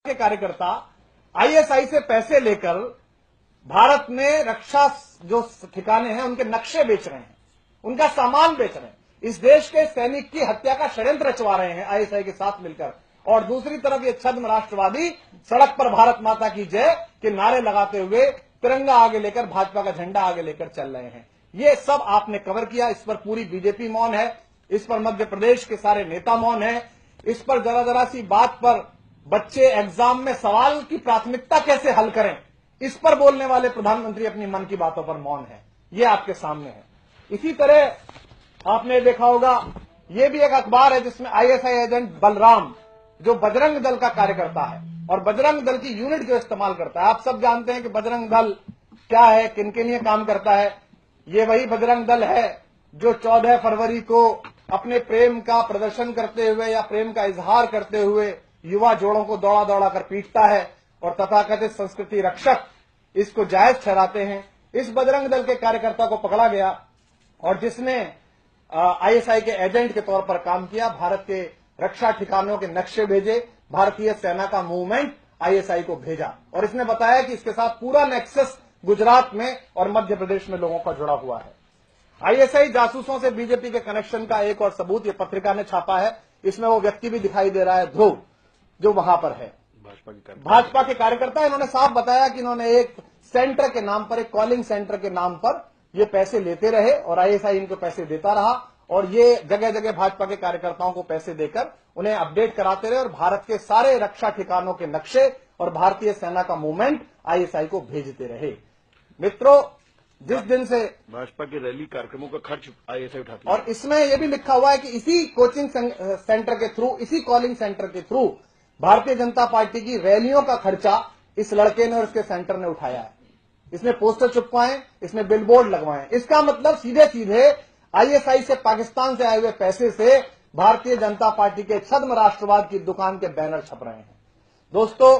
के कार्यकर्ता आईएसआई से पैसे लेकर भारत में रक्षा जो ठिकाने हैं उनके नक्शे बेच रहे हैं, उनका सामान बेच रहे हैं, इस देश के सैनिक की हत्या का षड्यंत्र रचवा रहे हैं आईएसआई के साथ मिलकर। और दूसरी तरफ ये छद्म राष्ट्रवादी सड़क पर भारत माता की जय के नारे लगाते हुए तिरंगा आगे लेकर, भाजपा का झंडा आगे लेकर चल रहे हैं। ये सब आपने कवर किया। इस पर पूरी बीजेपी मौन है, इस पर मध्य प्रदेश के सारे नेता मौन है, इस पर जरा जरा सी बात पर बच्चे एग्जाम में सवाल की प्राथमिकता कैसे हल करें, इस पर बोलने वाले प्रधानमंत्री अपनी मन की बातों पर मौन है। ये आपके सामने है। इसी तरह आपने देखा होगा, ये भी एक अखबार है जिसमें आईएसआई एजेंट बलराम जो बजरंग दल का कार्यकर्ता है और बजरंग दल की यूनिट जो इस्तेमाल करता है, आप सब जानते हैं कि बजरंग दल क्या है, किन के लिए काम करता है। ये वही बजरंग दल है जो 14 फरवरी को अपने प्रेम का प्रदर्शन करते हुए या प्रेम का इजहार करते हुए युवा जोड़ों को दौड़ा दौड़ा कर पीटता है और तथाकथित संस्कृति रक्षक इसको जायज ठहराते हैं। इस बजरंग दल के कार्यकर्ता को पकड़ा गया और जिसने आईएसआई के एजेंट के तौर पर काम किया, भारत के रक्षा ठिकानों के नक्शे भेजे, भारतीय सेना का मूवमेंट आईएसआई को भेजा और इसने बताया कि इसके साथ पूरा नेक्सस गुजरात में और मध्य प्रदेश में लोगों का जुड़ा हुआ है। आईएसआई जासूसों से बीजेपी के कनेक्शन का एक और सबूत ये पत्रिका ने छापा है। इसमें वो व्यक्ति भी दिखाई दे रहा है, ध्रुव, जो वहां पर है, भाजपा के कार्यकर्ता। इन्होंने साफ बताया कि इन्होंने एक सेंटर के नाम पर, एक कॉलिंग सेंटर के नाम पर ये पैसे लेते रहे और आईएसआई इनको पैसे देता रहा और ये जगह जगह भाजपा के कार्यकर्ताओं को पैसे देकर उन्हें अपडेट कराते रहे और भारत के सारे रक्षा ठिकानों के नक्शे और भारतीय सेना का मूवमेंट आईएसआई को भेजते रहे। मित्रों, जिस दिन से भाजपा के रैली कार्यक्रमों का खर्च आईएसआई उठाती है और इसमें यह भी लिखा हुआ है कि इसी कोचिंग सेंटर के थ्रू, इसी कॉलिंग सेंटर के थ्रू भारतीय जनता पार्टी की रैलियों का खर्चा इस लड़के ने और इसके सेंटर ने उठाया है। इसमें पोस्टर चिपकाए, इसमें बिलबोर्ड लगवाए। इसका मतलब सीधे सीधे आईएसआई से, पाकिस्तान से आए हुए पैसे से भारतीय जनता पार्टी के छद्म राष्ट्रवाद की दुकान के बैनर छप रहे हैं। दोस्तों,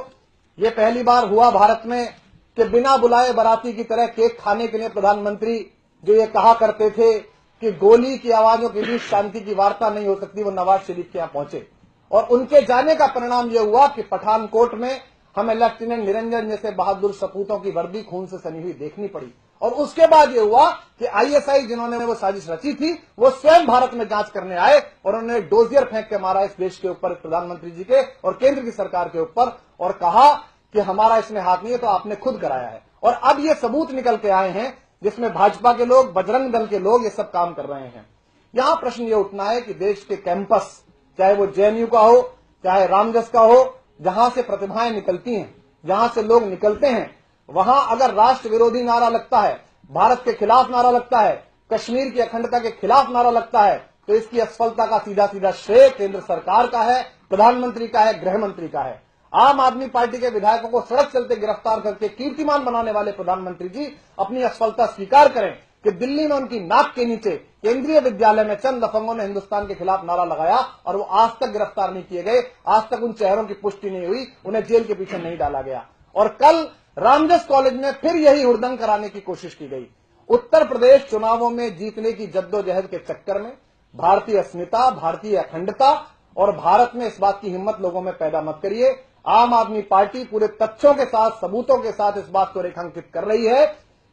ये पहली बार हुआ भारत में कि बिना बुलाए बाराती की तरह केक खाने के लिए प्रधानमंत्री जो ये कहा करते थे कि गोली की आवाजों के बीच शांति की वार्ता नहीं हो सकती, वो नवाज शरीफ के यहां पहुंचे और उनके जाने का परिणाम यह हुआ कि पठानकोट में हमें लेफ्टिनेंट निरंजन जैसे बहादुर सपूतों की वर्दी खून से सनी हुई देखनी पड़ी। और उसके बाद यह हुआ कि आईएसआई जिन्होंने वो साजिश रची थी वो स्वयं भारत में जांच करने आए और उन्होंने डोजियर फेंक के मारा इस देश के ऊपर, प्रधानमंत्री जी के और केंद्र की सरकार के ऊपर, और कहा कि हमारा इसमें हाथ नहीं है, तो आपने खुद कराया है। और अब ये सबूत निकल के आए हैं जिसमें भाजपा के लोग, बजरंग दल के लोग ये सब काम कर रहे हैं। यहां प्रश्न ये उठना है कि देश के कैंपस, चाहे वो जेएनयू का हो, चाहे रामजस का हो, जहां से प्रतिभाएं निकलती हैं, जहां से लोग निकलते हैं, वहां अगर राष्ट्र विरोधी नारा लगता है, भारत के खिलाफ नारा लगता है, कश्मीर की अखंडता के खिलाफ नारा लगता है, तो इसकी असफलता का सीधा सीधा श्रेय केंद्र सरकार का है, प्रधानमंत्री का है, गृह मंत्री का है। आम आदमी पार्टी के विधायकों को सड़क चलते गिरफ्तार करके कीर्तिमान बनाने वाले प्रधानमंत्री जी अपनी असफलता स्वीकार करें कि दिल्ली में उनकी नाक के नीचे केंद्रीय विद्यालय में चंद लफंगों ने हिंदुस्तान के खिलाफ नारा लगाया और वो आज तक गिरफ्तार नहीं किए गए, आज तक उन चेहरों की पुष्टि नहीं हुई, उन्हें जेल के पीछे नहीं डाला गया। और कल रामजस कॉलेज में फिर यही हुड़दंग कराने की कोशिश की गई। उत्तर प्रदेश चुनावों में जीतने की जद्दोजहद के चक्कर में भारतीय अस्मिता, भारतीय अखंडता और भारत में इस बात की हिम्मत लोगों में पैदा मत करिए। आम आदमी पार्टी पूरे तथ्यों के साथ, सबूतों के साथ इस बात को रेखांकित कर रही है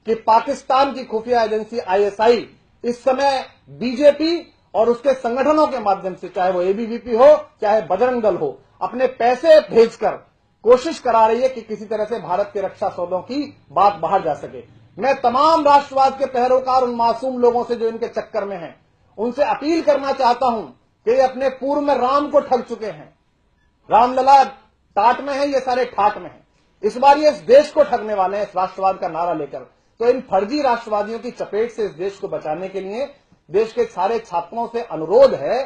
कि पाकिस्तान की खुफिया एजेंसी आईएसआई इस समय बीजेपी और उसके संगठनों के माध्यम से, चाहे वो एबीवीपी हो, चाहे बजरंग दल हो, अपने पैसे भेजकर कोशिश करा रही है कि किसी तरह से भारत के रक्षा सौदों की बात बाहर जा सके। मैं तमाम राष्ट्रवाद के पैरोकार उन मासूम लोगों से जो इनके चक्कर में हैं, उनसे अपील करना चाहता हूं कि ये अपने पूर्व में राम को ठग चुके हैं। रामलला टाट में है, ये सारे ठाट में हैं। इस बार ये इस देश को ठगने वाले हैं इस राष्ट्रवाद का नारा लेकर। तो इन फर्जी राष्ट्रवादियों की चपेट से इस देश को बचाने के लिए देश के सारे छात्रों से अनुरोध है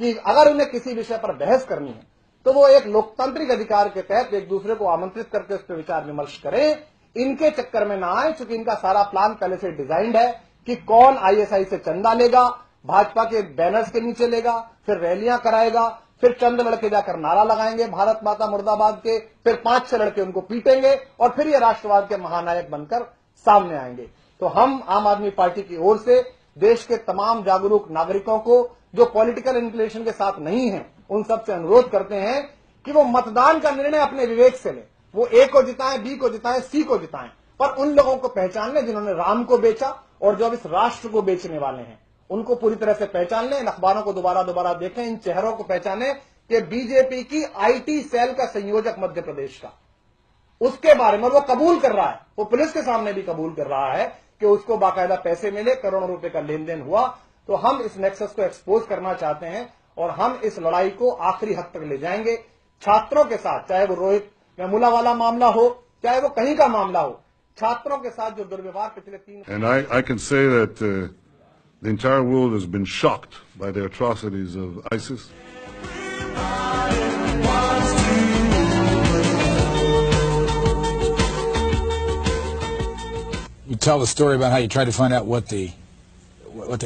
कि अगर उन्हें किसी विषय पर बहस करनी है तो वो एक लोकतांत्रिक अधिकार के तहत एक दूसरे को आमंत्रित करके उस पर विचार विमर्श करें, इनके चक्कर में ना आए, क्योंकि इनका सारा प्लान पहले से डिजाइंड है कि कौन आईएसआई से चंदा लेगा, भाजपा के बैनर्स के नीचे लेगा, फिर रैलियां कराएगा, फिर चंद लड़के जाकर नारा लगाएंगे भारत माता मुर्दाबाद के, फिर 5-6 लड़के उनको पीटेंगे और फिर ये राष्ट्रवाद के महानायक बनकर सामने आएंगे। तो हम आम आदमी पार्टी की ओर से देश के तमाम जागरूक नागरिकों को जो पॉलिटिकल इंक्लिनेशन के साथ नहीं है, उन सबसे अनुरोध करते हैं कि वो मतदान का निर्णय अपने विवेक से ले, वो ए को जिताएं, बी को जिताएं, सी को जिताएं, पर उन लोगों को पहचान लें जिन्होंने राम को बेचा और जो अब इस राष्ट्र को बेचने वाले हैं, उनको पूरी तरह से पहचान लें। इन अखबारों को दोबारा देखें, इन चेहरों को पहचानें कि बीजेपी की आईटी सेल का संयोजक मध्य प्रदेश का, उसके बारे में वो कबूल कर रहा है, वो पुलिस के सामने भी कबूल कर रहा है कि उसको बाकायदा पैसे मिले, करोड़ों रुपए का लेन देन हुआ। तो हम इस नेक्सस को एक्सपोज करना चाहते हैं और हम इस लड़ाई को आखिरी हद तक ले जाएंगे छात्रों के साथ, चाहे वो रोहित वेमुला वाला मामला हो, चाहे वो कहीं का मामला हो, छात्रों के साथ जो दुर्व्यवहार पिछले 3 And I can say that the entire world has been shocked by the atrocities of ISIS. You tell the story about how you tried to find out what they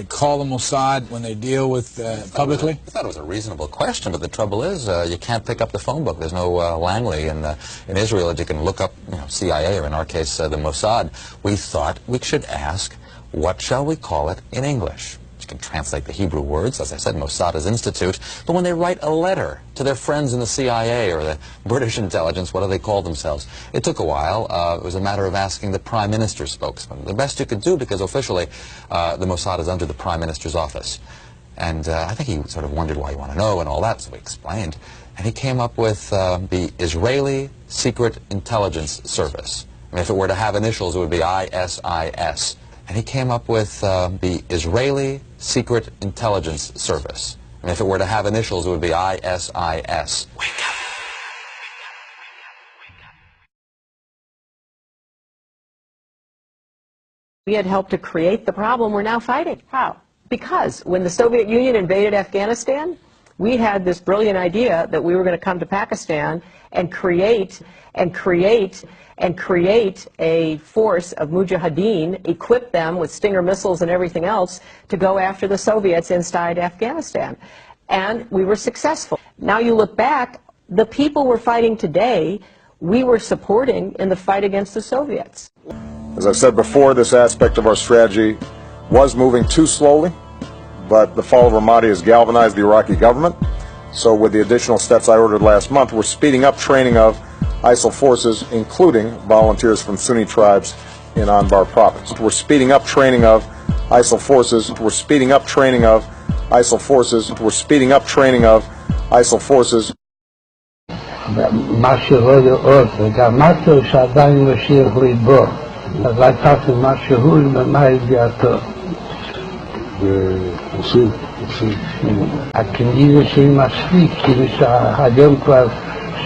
call the Mossad when they deal with publicly? I thought it was a reasonable question, but the trouble is you can't pick up the phone book. There's no Langley in Israel that you can look up, CIA, or in our case, the Mossad. We thought we should ask, what shall we call it in English? You can translate the Hebrew words, as I said, Mossad is institute, but when they write a letter to their friends in the CIA or the British intelligence, what do they call themselves? It took a while. It was a matter of asking the Prime Minister's spokesman. The best you could do, because officially the Mossad is under the Prime Minister's office. And I think he sort of wondered why you want to know and all that, so we explained. And he came up with the Israeli Secret Intelligence Service. I mean, if it were to have initials, it would be ISIS. And he came up with the Israeli Secret Intelligence Service. And if it were to have initials, it would be ISIS. Wake up. We had helped to create the problem we're now fighting. How? Because when the Soviet Union invaded Afghanistan, we had this brilliant idea that we were going to come to Pakistan and create a force of mujahideen, equip them with Stinger missiles and everything else to go after the Soviets inside Afghanistan. And we were successful. Now you look back, the people we're fighting today, we were supporting in the fight against the Soviets. As I said before, this aspect of our strategy was moving too slowly, but the fall of Ramadi has galvanized the Iraqi government. So with the additional steps I ordered last month, we're speeding up training of ISIL forces, including volunteers from Sunni tribes in Anbar province. We're speeding up training of ISIL forces. We're speeding up training of ISIL forces. We're speeding up training of ISIL forces.